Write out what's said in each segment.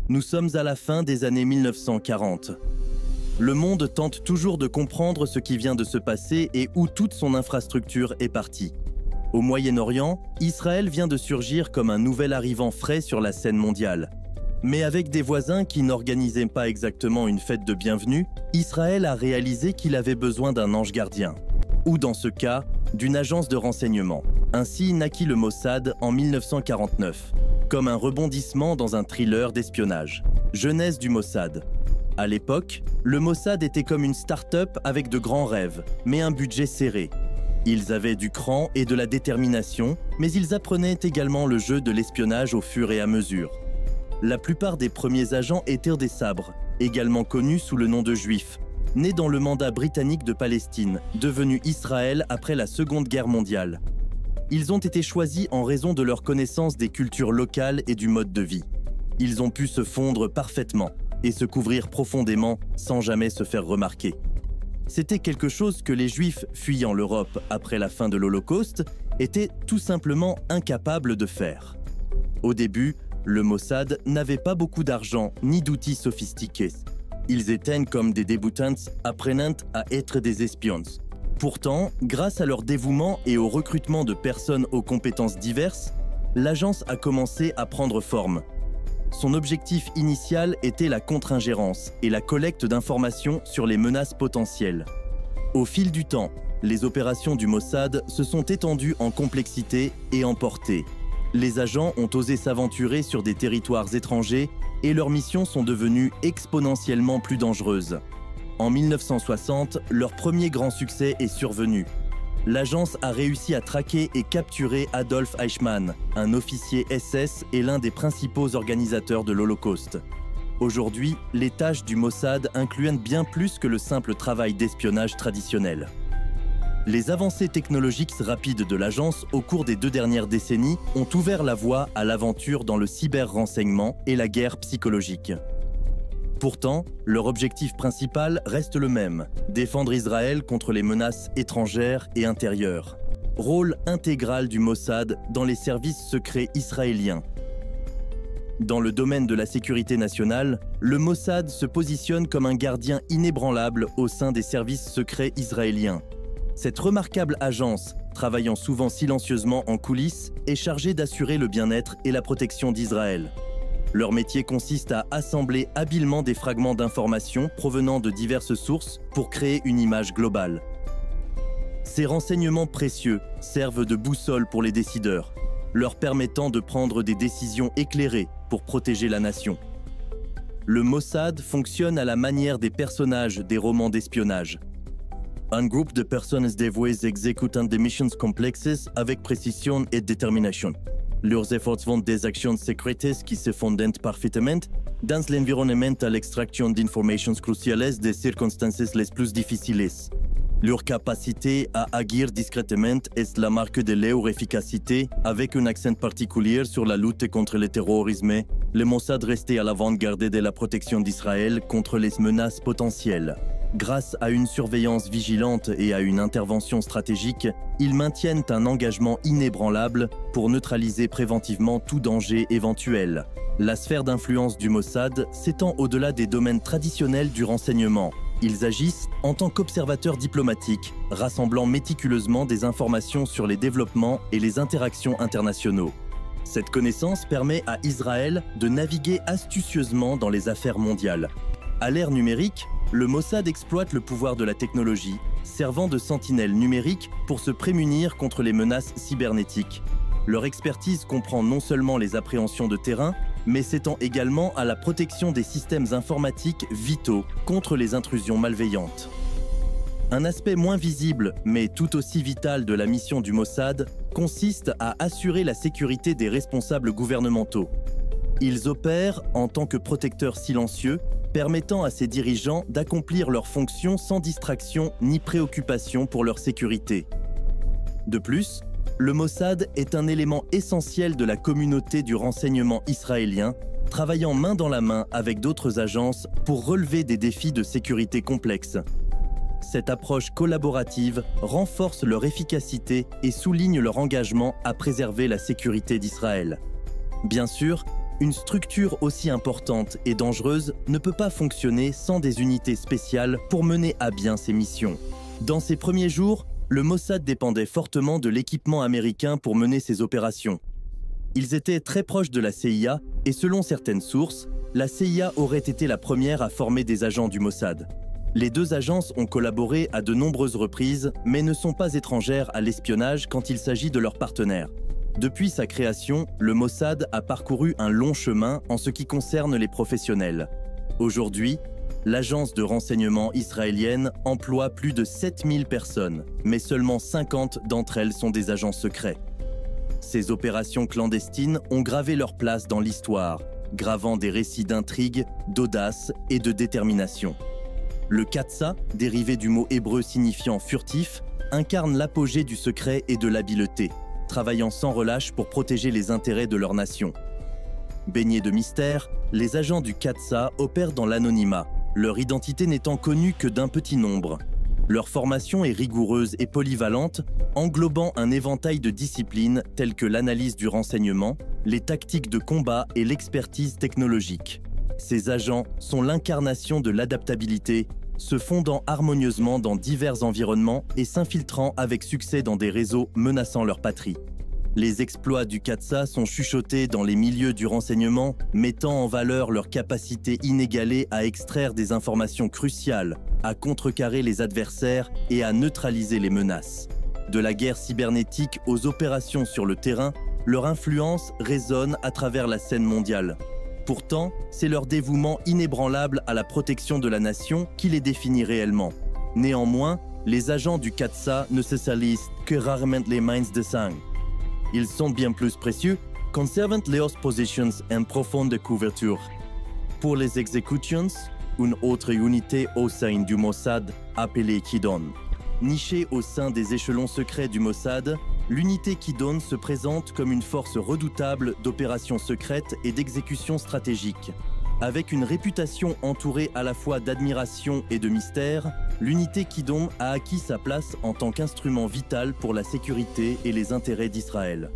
Nous sommes à la fin des années 1940. Le monde tente toujours de comprendre ce qui vient de se passer et où toute son infrastructure est partie. Au Moyen-Orient, Israël vient de surgir comme un nouvel arrivant frais sur la scène mondiale. Mais avec des voisins qui n'organisaient pas exactement une fête de bienvenue, Israël a réalisé qu'il avait besoin d'un ange gardien. Ou dans ce cas, d'une agence de renseignement. Ainsi naquit le Mossad en 1949, comme un rebondissement dans un thriller d'espionnage. Genèse du Mossad. À l'époque, le Mossad était comme une start-up avec de grands rêves, mais un budget serré. Ils avaient du cran et de la détermination, mais ils apprenaient également le jeu de l'espionnage au fur et à mesure. La plupart des premiers agents étaient des sabres, également connus sous le nom de juifs, nés dans le mandat britannique de Palestine, devenu Israël après la Seconde Guerre mondiale. Ils ont été choisis en raison de leur connaissance des cultures locales et du mode de vie. Ils ont pu se fondre parfaitement et se couvrir profondément sans jamais se faire remarquer. C'était quelque chose que les Juifs fuyant l'Europe après la fin de l'Holocauste étaient tout simplement incapables de faire. Au début, le Mossad n'avait pas beaucoup d'argent ni d'outils sophistiqués. Ils étaient comme des débutants apprenant à être des espions. Pourtant, grâce à leur dévouement et au recrutement de personnes aux compétences diverses, l'agence a commencé à prendre forme. Son objectif initial était la contre-ingérence et la collecte d'informations sur les menaces potentielles. Au fil du temps, les opérations du Mossad se sont étendues en complexité et en portée. Les agents ont osé s'aventurer sur des territoires étrangers et leurs missions sont devenues exponentiellement plus dangereuses. En 1960, leur premier grand succès est survenu. L'agence a réussi à traquer et capturer Adolf Eichmann, un officier SS et l'un des principaux organisateurs de l'Holocauste. Aujourd'hui, les tâches du Mossad incluent bien plus que le simple travail d'espionnage traditionnel. Les avancées technologiques rapides de l'agence au cours des 2 dernières décennies ont ouvert la voie à l'aventure dans le cyber-renseignement et la guerre psychologique. Pourtant, leur objectif principal reste le même, défendre Israël contre les menaces étrangères et intérieures. Rôle intégral du Mossad dans les services secrets israéliens. Dans le domaine de la sécurité nationale, le Mossad se positionne comme un gardien inébranlable au sein des services secrets israéliens. Cette remarquable agence, travaillant souvent silencieusement en coulisses, est chargée d'assurer le bien-être et la protection d'Israël. Leur métier consiste à assembler habilement des fragments d'informations provenant de diverses sources pour créer une image globale. Ces renseignements précieux servent de boussole pour les décideurs, leur permettant de prendre des décisions éclairées pour protéger la nation. Le Mossad fonctionne à la manière des personnages des romans d'espionnage. Un groupe de personnes dévouées exécutant des missions complexes avec précision et détermination. Leurs efforts vont des actions secrètes qui se fondent parfaitement dans l'environnement à l'extraction d'informations cruciales des circonstances les plus difficiles. Leur capacité à agir discrètement est la marque de leur efficacité, avec un accent particulier sur la lutte contre le terrorisme. Le Mossad restait à l'avant-garde de la protection d'Israël contre les menaces potentielles. Grâce à une surveillance vigilante et à une intervention stratégique, ils maintiennent un engagement inébranlable pour neutraliser préventivement tout danger éventuel. La sphère d'influence du Mossad s'étend au-delà des domaines traditionnels du renseignement. Ils agissent en tant qu'observateurs diplomatiques, rassemblant méticuleusement des informations sur les développements et les interactions internationaux. Cette connaissance permet à Israël de naviguer astucieusement dans les affaires mondiales. À l'ère numérique, le Mossad exploite le pouvoir de la technologie, servant de sentinelle numérique pour se prémunir contre les menaces cybernétiques. Leur expertise comprend non seulement les appréhensions de terrain, mais s'étend également à la protection des systèmes informatiques vitaux contre les intrusions malveillantes. Un aspect moins visible, mais tout aussi vital de la mission du Mossad, consiste à assurer la sécurité des responsables gouvernementaux. Ils opèrent en tant que protecteurs silencieux, permettant à ces dirigeants d'accomplir leurs fonctions sans distraction ni préoccupation pour leur sécurité. De plus, le Mossad est un élément essentiel de la communauté du renseignement israélien, travaillant main dans la main avec d'autres agences pour relever des défis de sécurité complexes. Cette approche collaborative renforce leur efficacité et souligne leur engagement à préserver la sécurité d'Israël. Bien sûr, Une structure aussi importante et dangereuse ne peut pas fonctionner sans des unités spéciales pour mener à bien ses missions. Dans ses premiers jours, le Mossad dépendait fortement de l'équipement américain pour mener ses opérations. Ils étaient très proches de la CIA et selon certaines sources, la CIA aurait été la première à former des agents du Mossad. Les deux agences ont collaboré à de nombreuses reprises, mais ne sont pas étrangères à l'espionnage quand il s'agit de leurs partenaires. Depuis sa création, le Mossad a parcouru un long chemin en ce qui concerne les professionnels. Aujourd'hui, l'agence de renseignement israélienne emploie plus de 7000 personnes, mais seulement 50 d'entre elles sont des agents secrets. Ces opérations clandestines ont gravé leur place dans l'histoire, gravant des récits d'intrigue, d'audace et de détermination. Le Katsa, dérivé du mot hébreu signifiant furtif, incarne l'apogée du secret et de l'habileté, travaillant sans relâche pour protéger les intérêts de leur nation. Baignés de mystère, les agents du Katsa opèrent dans l'anonymat, leur identité n'étant connue que d'un petit nombre. Leur formation est rigoureuse et polyvalente, englobant un éventail de disciplines telles que l'analyse du renseignement, les tactiques de combat et l'expertise technologique. Ces agents sont l'incarnation de l'adaptabilité, se fondant harmonieusement dans divers environnements et s'infiltrant avec succès dans des réseaux menaçant leur patrie. Les exploits du Katsa sont chuchotés dans les milieux du renseignement, mettant en valeur leur capacité inégalée à extraire des informations cruciales, à contrecarrer les adversaires et à neutraliser les menaces. De la guerre cybernétique aux opérations sur le terrain, leur influence résonne à travers la scène mondiale. Pourtant, c'est leur dévouement inébranlable à la protection de la nation qui les définit réellement. Néanmoins, les agents du Katsa ne se salissent que rarement les mains de sang. Ils sont bien plus précieux, conservant leurs positions en profonde couverture. Pour les executions, une autre unité au sein du Mossad, appelée Kidon. Nichée au sein des échelons secrets du Mossad, l'unité Kidon se présente comme une force redoutable d'opérations secrètes et d'exécution stratégique. Avec une réputation entourée à la fois d'admiration et de mystère, l'unité Kidon a acquis sa place en tant qu'instrument vital pour la sécurité et les intérêts d'Israël.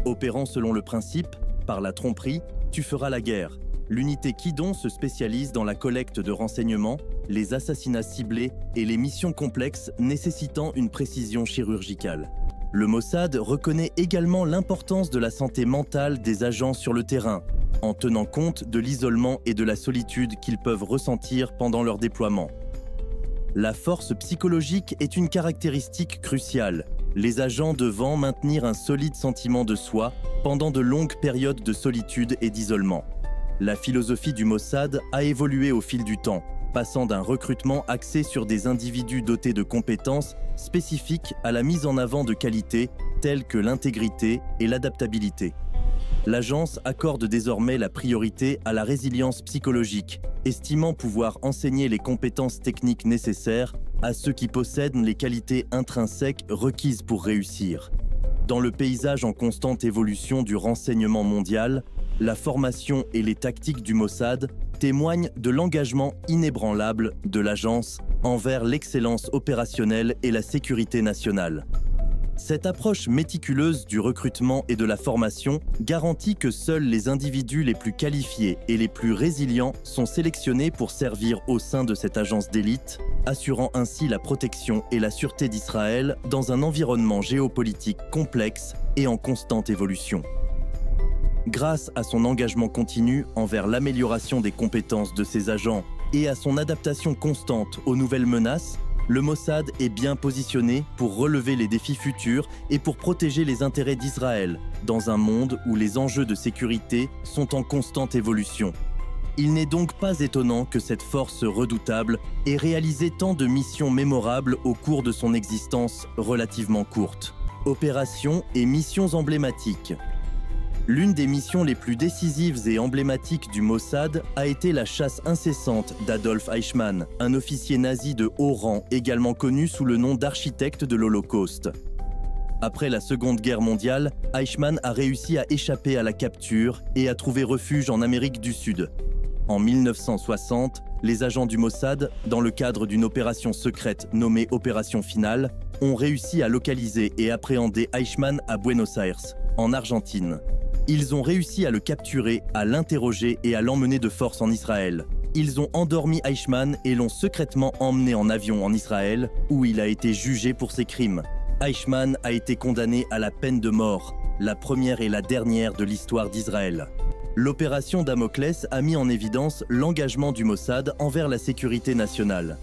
Opérant selon le principe « par la tromperie, tu feras la guerre », l'unité Kidon se spécialise dans la collecte de renseignements, les assassinats ciblés et les missions complexes nécessitant une précision chirurgicale. Le Mossad reconnaît également l'importance de la santé mentale des agents sur le terrain, en tenant compte de l'isolement et de la solitude qu'ils peuvent ressentir pendant leur déploiement. La force psychologique est une caractéristique cruciale, les agents devant maintenir un solide sentiment de soi pendant de longues périodes de solitude et d'isolement. La philosophie du Mossad a évolué au fil du temps, passant d'un recrutement axé sur des individus dotés de compétences spécifiques à la mise en avant de qualités telles que l'intégrité et l'adaptabilité. L'agence accorde désormais la priorité à la résilience psychologique, estimant pouvoir enseigner les compétences techniques nécessaires à ceux qui possèdent les qualités intrinsèques requises pour réussir. Dans le paysage en constante évolution du renseignement mondial, la formation et les tactiques du Mossad témoignent de l'engagement inébranlable de l'agence envers l'excellence opérationnelle et la sécurité nationale. Cette approche méticuleuse du recrutement et de la formation garantit que seuls les individus les plus qualifiés et les plus résilients sont sélectionnés pour servir au sein de cette agence d'élite, assurant ainsi la protection et la sûreté d'Israël dans un environnement géopolitique complexe et en constante évolution. Grâce à son engagement continu envers l'amélioration des compétences de ses agents et à son adaptation constante aux nouvelles menaces, le Mossad est bien positionné pour relever les défis futurs et pour protéger les intérêts d'Israël, dans un monde où les enjeux de sécurité sont en constante évolution. Il n'est donc pas étonnant que cette force redoutable ait réalisé tant de missions mémorables au cours de son existence relativement courte. Opérations et missions emblématiques. L'une des missions les plus décisives et emblématiques du Mossad a été la chasse incessante d'Adolf Eichmann, un officier nazi de haut rang également connu sous le nom d'architecte de l'Holocauste. Après la Seconde Guerre mondiale, Eichmann a réussi à échapper à la capture et a trouvé refuge en Amérique du Sud. En 1960, les agents du Mossad, dans le cadre d'une opération secrète nommée Opération Finale, ont réussi à localiser et appréhender Eichmann à Buenos Aires, en Argentine. Ils ont réussi à le capturer, à l'interroger et à l'emmener de force en Israël. Ils ont endormi Eichmann et l'ont secrètement emmené en avion en Israël, où il a été jugé pour ses crimes. Eichmann a été condamné à la peine de mort, la première et la dernière de l'histoire d'Israël. L'opération Damoclès a mis en évidence l'engagement du Mossad envers la sécurité nationale.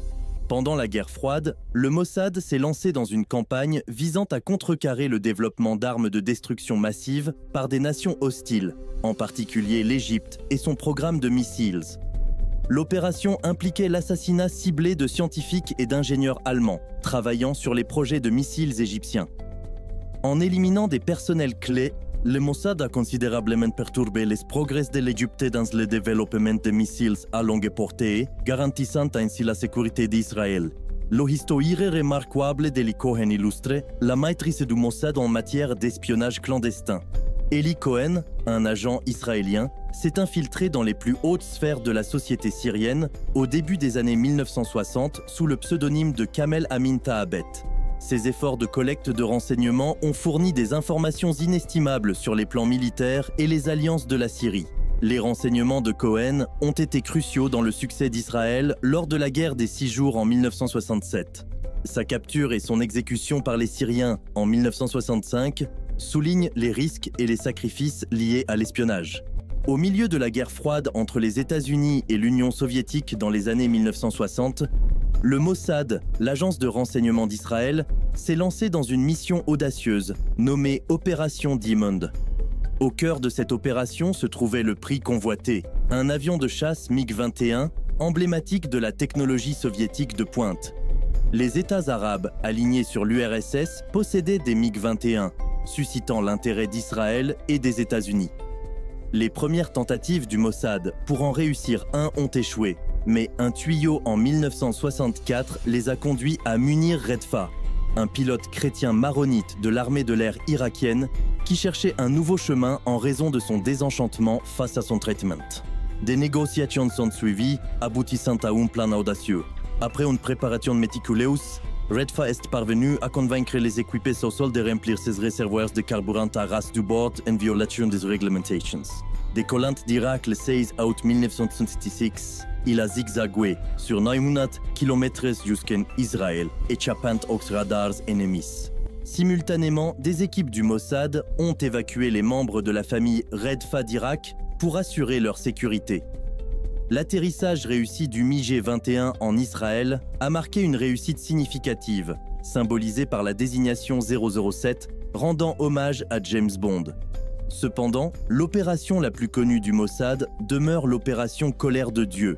Pendant la guerre froide, le Mossad s'est lancé dans une campagne visant à contrecarrer le développement d'armes de destruction massive par des nations hostiles, en particulier l'Égypte et son programme de missiles. L'opération impliquait l'assassinat ciblé de scientifiques et d'ingénieurs allemands, travaillant sur les projets de missiles égyptiens. En éliminant des personnels clés, le Mossad a considérablement perturbé les progrès de l'Égypte dans le développement de missiles à longue portée, garantissant ainsi la sécurité d'Israël. Lo historie remarquable d'Eli Cohen illustre la maîtrise du Mossad en matière d'espionnage clandestin. Eli Cohen, un agent israélien, s'est infiltré dans les plus hautes sphères de la société syrienne au début des années 1960 sous le pseudonyme de Kamel Amin Tahabet. Ces efforts de collecte de renseignements ont fourni des informations inestimables sur les plans militaires et les alliances de la Syrie. Les renseignements de Cohen ont été cruciaux dans le succès d'Israël lors de la guerre des 6 jours en 1967. Sa capture et son exécution par les Syriens en 1965 soulignent les risques et les sacrifices liés à l'espionnage. Au milieu de la guerre froide entre les États-Unis et l'Union soviétique dans les années 1960, le Mossad, l'agence de renseignement d'Israël, s'est lancé dans une mission audacieuse, nommée Opération Diamond. Au cœur de cette opération se trouvait le prix convoité, un avion de chasse MiG-21, emblématique de la technologie soviétique de pointe. Les États arabes, alignés sur l'URSS, possédaient des MiG-21, suscitant l'intérêt d'Israël et des États-Unis. Les premières tentatives du Mossad pour en réussir un ont échoué, mais un tuyau en 1964 les a conduits à Munir Redfa, un pilote chrétien maronite de l'armée de l'air irakienne qui cherchait un nouveau chemin en raison de son désenchantement face à son traitement. Des négociations sont suivies, aboutissant à un plan audacieux. Après une préparation méticuleuse, Redfa est parvenu à convaincre les équipés sous-sol de remplir ses réservoirs de carburant à ras du bord en violation des réglementations. Décollant d'Irak le 16 août 1966, il a zigzagué sur 900 km jusqu'en Israël, échappant aux radars ennemis. Simultanément, des équipes du Mossad ont évacué les membres de la famille Redfa d'Irak pour assurer leur sécurité. L'atterrissage réussi du MiG-21 en Israël a marqué une réussite significative, symbolisée par la désignation 007, rendant hommage à James Bond. Cependant, l'opération la plus connue du Mossad demeure l'opération Colère de Dieu.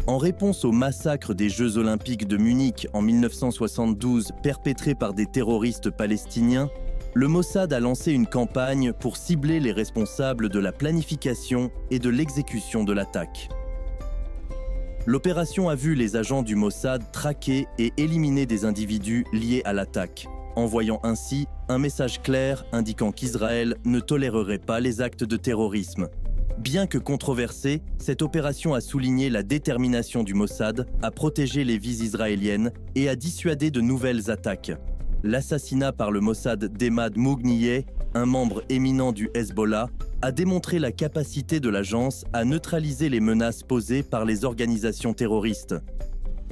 En réponse au massacre des Jeux Olympiques de Munich en 1972 perpétré par des terroristes palestiniens, le Mossad a lancé une campagne pour cibler les responsables de la planification et de l'exécution de l'attaque. L'opération a vu les agents du Mossad traquer et éliminer des individus liés à l'attaque, envoyant ainsi un message clair indiquant qu'Israël ne tolérerait pas les actes de terrorisme. Bien que controversée, cette opération a souligné la détermination du Mossad à protéger les vies israéliennes et à dissuader de nouvelles attaques. L'assassinat par le Mossad d'Emad Mougniyeh, un membre éminent du Hezbollah, a démontré la capacité de l'agence à neutraliser les menaces posées par les organisations terroristes.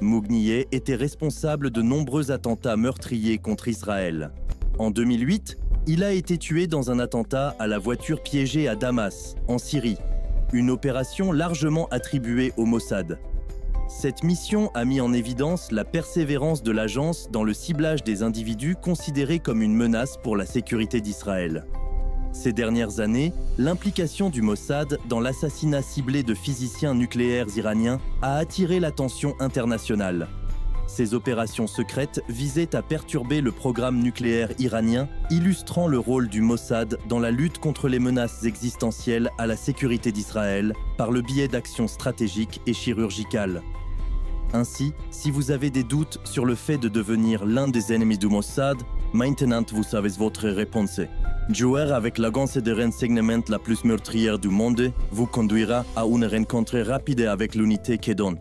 Mougniyeh était responsable de nombreux attentats meurtriers contre Israël. En 2008, il a été tué dans un attentat à la voiture piégée à Damas, en Syrie, une opération largement attribuée au Mossad. Cette mission a mis en évidence la persévérance de l'agence dans le ciblage des individus considérés comme une menace pour la sécurité d'Israël. Ces dernières années, l'implication du Mossad dans l'assassinat ciblé de physiciens nucléaires iraniens a attiré l'attention internationale. Ces opérations secrètes visaient à perturber le programme nucléaire iranien, illustrant le rôle du Mossad dans la lutte contre les menaces existentielles à la sécurité d'Israël par le biais d'actions stratégiques et chirurgicales. Ainsi, si vous avez des doutes sur le fait de devenir l'un des ennemis du Mossad, maintenant vous savez votre réponse. Jouer avec l'agence de renseignement la plus meurtrière du monde vous conduira à une rencontre rapide avec l'unité Kedon.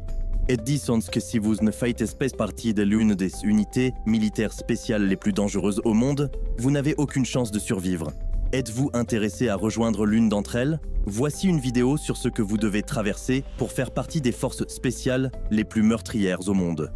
Et disons que si vous ne faites pas partie de l'une des unités militaires spéciales les plus dangereuses au monde, vous n'avez aucune chance de survivre. Êtes-vous intéressé à rejoindre l'une d'entre elles? Voici une vidéo sur ce que vous devez traverser pour faire partie des forces spéciales les plus meurtrières au monde.